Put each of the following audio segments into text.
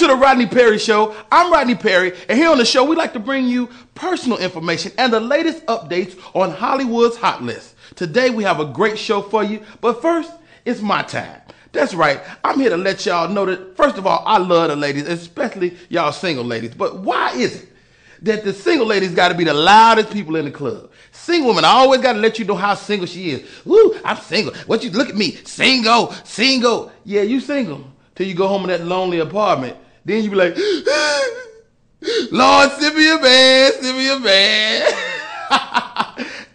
to the Rodney Perry Show. I'm Rodney Perry, and here on the show, we like to bring you personal information and the latest updates on Hollywood's hot list. Today, we have a great show for you, but first, it's my time. That's right, I'm here to let y'all know that, first of all, I love the ladies, especially y'all single ladies. But why is it that the single ladies got to be the loudest people in the club? Single women, I always got to let you know how single she is. Woo, I'm single. What you look at me, single. Yeah, you single till you go home in that lonely apartment. Then you be like, Lord, send me a man.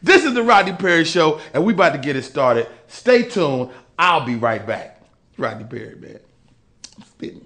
This is the Rodney Perry Show, and we about to get it started. Stay tuned. I'll be right back. Rodney Perry, man. I'm spitting.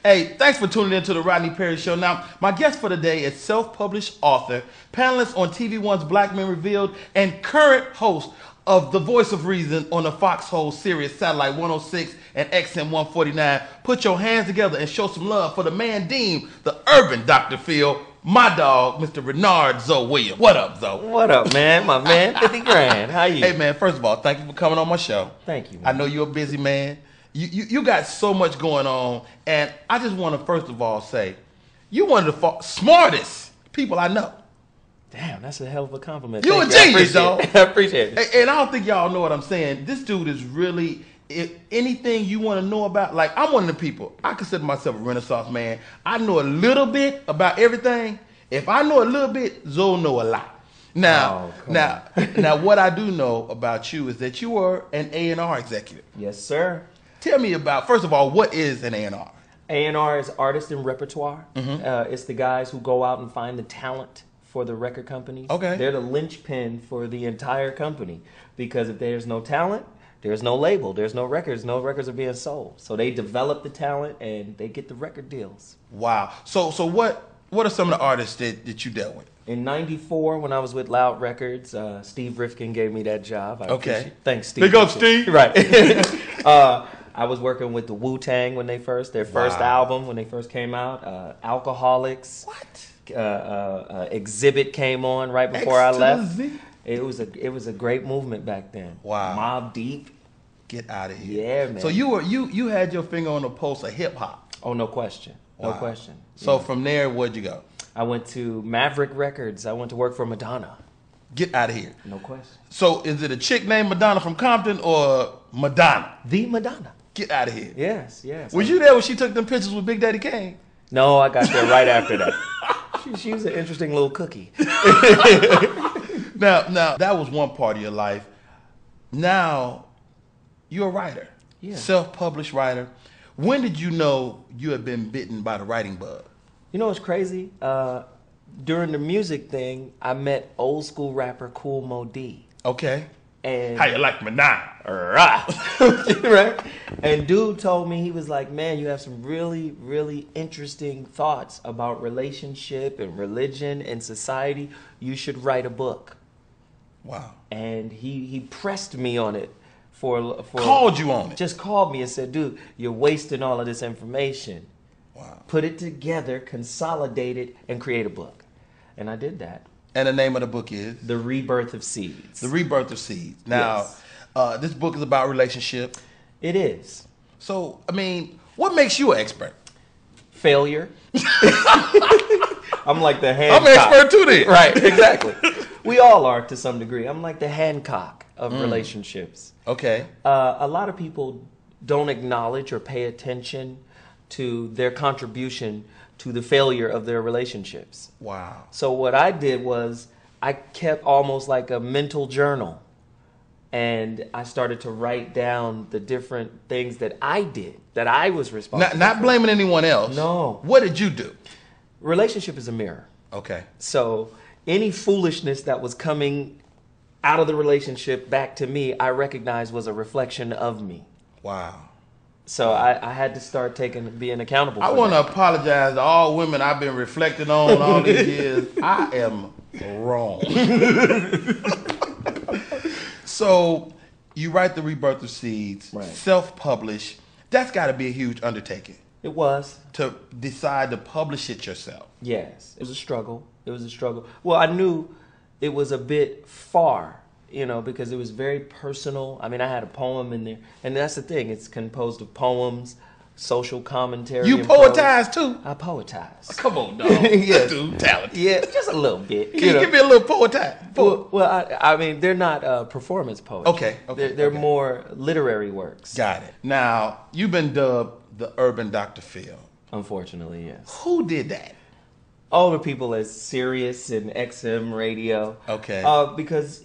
Hey, thanks for tuning in to the Rodney Perry Show. Now, my guest for today is self-published author, panelist on TV One's Black Men Revealed, and current host of The Voice of Reason on the Foxhole Sirius Satellite 106 and XM 149. Put your hands together and show some love for the man deemed the urban Dr. Phil, my dog, Mr. Renard Zoe Williams. What up, Zoe? What up, man? My man, 50 grand. How you? Hey, man, first of all, thank you for coming on my show. Thank you, man. I know you're a busy man. You got so much going on, and I just want to first of all say, you're one of the smartest people I know. Damn, that's a hell of a compliment. You're a genius, dog. I appreciate it. And I don't think y'all know what I'm saying. This dude is really, if anything you want to know about, like I'm one of the people, I consider myself a Renaissance man. I know a little bit about everything. If I know a little bit, Zoe know a lot. Now, what I do know about you is that you are an A&R executive. Yes, sir. Tell me about, first of all, what is an A&R? A&R is artist and repertoire. Mm-hmm. It's the guys who go out and find the talent for the record companies. Okay. They're the linchpin for the entire company, because if there's no talent, there's no label, there's no records are being sold. So they develop the talent and they get the record deals. Wow. So what are some of the artists that you dealt with? In '94, when I was with Loud Records, Steve Rifkin gave me that job. Thanks, Steve. Big up, Steve. Right. I was working with the Wu-Tang when their first album, when they first came out. Alcoholics. What? Exhibit came on right before I left. It was a great movement back then. Wow. Mobb Deep. Get out of here. Yeah, man. So you had your finger on the pulse of hip hop. Oh, no question. Wow. No question. So from there, where'd you go? I went to Maverick Records. I went to work for Madonna. Get out of here. No question. So is it a chick named Madonna from Compton or Madonna? The Madonna. Get out of here. Yes. Was you there when she took them pictures with Big Daddy Kane? No, I got there right after that. She was an interesting little cookie. Now, that was one part of your life. Now, you're a writer. Yeah. Self-published writer. When did you know you had been bitten by the writing bug? You know what's crazy? During the music thing, I met old school rapper Kool Moe Dee. Okay. And how you like me now? Right? And dude told me, he was like, man, you have some really, really interesting thoughts about relationship and religion and society. You should write a book. Wow. And he pressed me on it for called you on it. Just called me and said, dude, you're wasting all of this information. Wow. Put it together, consolidate it, and create a book. And I did that. And the name of the book is? The Rebirth of Seeds. The Rebirth of Seeds. Now, yes. This book is about relationship. It is. So, I mean, what makes you an expert? Failure. I'm like the Hancock. I'm an expert too then. Right, exactly. We all are to some degree. I'm like the Hancock of relationships. Okay. A lot of people don't acknowledge or pay attention to their contribution to the failure of their relationships. Wow. So what I did was I kept almost like a mental journal, and I started to write down the different things that I did, that I was responsible for. Not blaming anyone else. No. What did you do? Relationship is a mirror. Okay. So any foolishness that was coming out of the relationship back to me, I recognized was a reflection of me. Wow. So I had to start being accountable for I want to apologize to all women I've been reflecting on all these years. I am wrong. So you write The Rebirth of Seeds, right. Self-published. That's got to be a huge undertaking. It was. To decide to publish it yourself. Yes. It was a struggle. Well, I knew it was a bit far you know, because it was very personal. I mean, I had a poem in there, and that's the thing. It's composed of poems, social commentary. You and prose. poetize too? I poetize. Come on, dog. Yes. Dude, talented. Yeah, just a little bit. Can you give me a little poetize? Well, I mean, they're not performance poetry. Okay. They're more literary works. Got it. Now, you've been dubbed the Urban Dr. Phil. Unfortunately, yes. Who did that? All the people at Sirius and XM radio. Okay. Because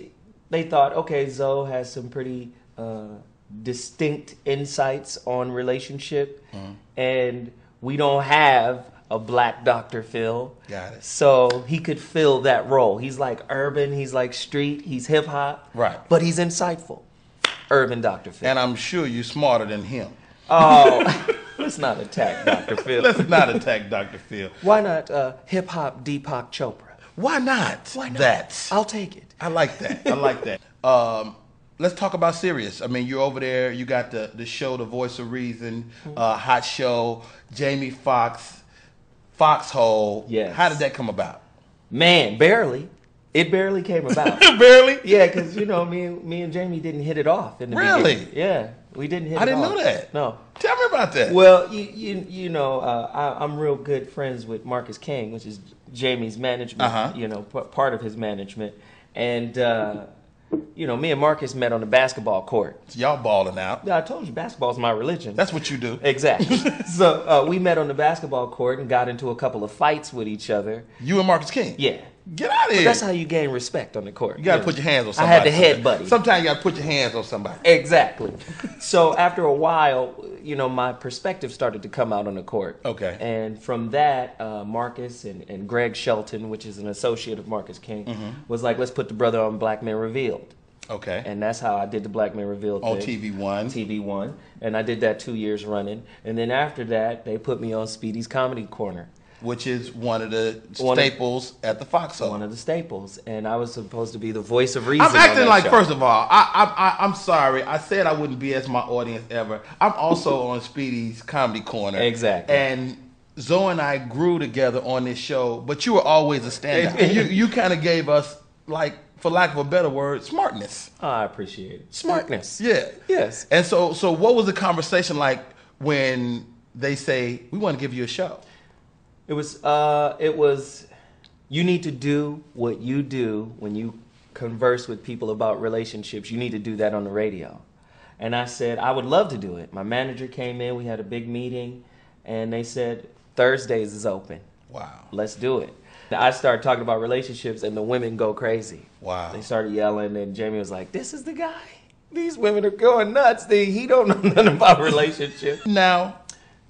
they thought, okay, Zoe has some pretty distinct insights on relationship, and we don't have a black Dr. Phil. Got it. So he could fill that role. He's like urban, he's like street, he's hip hop. Right. But he's insightful. Urban Dr. Phil. And I'm sure you're smarter than him. Oh, let's not attack Dr. Phil. Let's not attack Dr. Phil. Why not hip hop Deepak Chopra? Why not? Why not? That. I'll take it. I like that. I like that. Let's talk about Sirius. I mean, you're over there. You got the show, The Voice of Reason, Hot Show, Jamie Foxx, Foxhole. Yes. How did that come about? Man, barely. It barely came about. Barely? Yeah, because, you know, me and Jamie didn't hit it off in the Really? beginning. Yeah, we didn't hit it off. I didn't know that. No. Tell me about that. Well, you know, I'm real good friends with Marcus King, which is Jamie's management, you know, part of his management. And, you know, me and Marcus met on the basketball court. So y'all balling out. Yeah, I told you, basketball's my religion. That's what you do. Exactly. So we met on the basketball court and got into a couple of fights with each other. You and Marcus King? Yeah. Get out of here. But that's how you gain respect on the court. You got to put your hands on somebody. I had the head buddy. Sometimes you got to put your hands on somebody. Exactly. So after a while, you know, my perspective started to come out on the court. Okay. And from that, Marcus and Greg Shelton, which is an associate of Marcus King, was like, let's put the brother on Black Men Revealed. Okay. And that's how I did the Black Men Revealed on thing. TV1. TV1. And I did that 2 years running. And then after that, they put me on Speedy's Comedy Corner. Which is one of the staples at the Foxhole. One of the staples. And I was supposed to be the voice of reason. I'm acting like, show. First of all, I'm sorry. I said I wouldn't BS my audience ever. I'm also on Speedy's Comedy Corner. Exactly. And Zoe and I grew together on this show, but you were always a stand-up. you kind of gave us, like, for lack of a better word, smartness. Oh, I appreciate it. Smartness. Yeah. Yes. And so what was the conversation like when they say, we want to give you a show? It was, you need to do what you do when you converse with people about relationships. You need to do that on the radio. And I said, I would love to do it. My manager came in, we had a big meeting, and they said, Thursdays is open. Wow. Let's do it. I started talking about relationships, and the women go crazy. Wow. They started yelling, and Jamie was like, this is the guy. These women are going nuts. He don't know nothing about relationships. Now,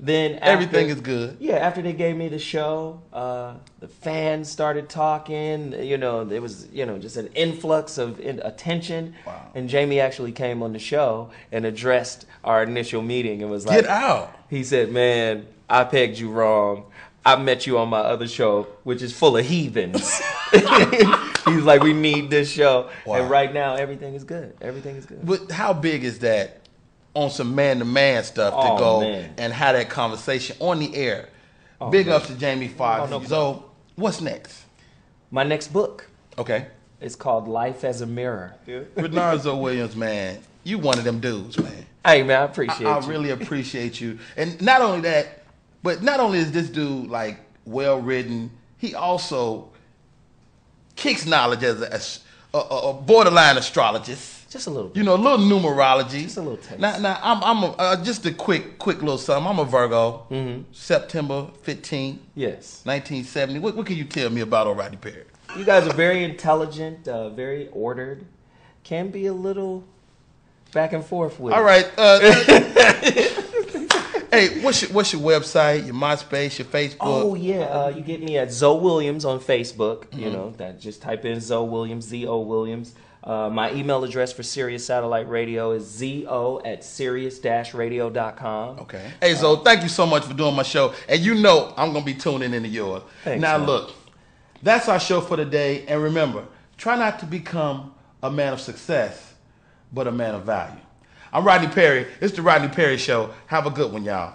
then after, everything is good. Yeah, after they gave me the show, the fans started talking. You know, there was, you know, just an influx of attention. Wow. And Jamie actually came on the show and addressed our initial meeting and was like, Get out. He said, man, I pegged you wrong. I met you on my other show, which is full of heathens. He's like, we need this show. Wow. And right now, everything is good. Everything is good. But how big is that on some man-to-man stuff to go and have that conversation on the air? Big ups to Jamie Foxx. No So, what's next? My next book. Okay. It's called Life as a Mirror. Renardo Williams, man, you one of them dudes, man. Hey, man, I appreciate you. I really appreciate you. And not only that, but not only is this dude, like, well-written, he also kicks knowledge as a borderline astrologist. Just a little bit. You know, a little numerology. Just a little taste. Now I'm just a quick little something. I'm a Virgo. September 15th. Yes. 1970. What can you tell me about Rodney Perry? You guys are very intelligent, very ordered. Can be a little back and forth with. All right. Hey, what's your website, your MySpace, your Facebook? Oh, yeah. You get me at Zoe Williams on Facebook. You know, that just type in Zoe Williams, Z-O Williams. My email address for Sirius Satellite Radio is zo@sirius-radio.com. Okay. Hey, Zoe, thank you so much for doing my show. And you know I'm going to be tuning into yours. Thanks, now, man. Look, that's our show for today. And remember, try not to become a man of success, but a man of value. I'm Rodney Perry. It's the Rodney Perry Show. Have a good one, y'all.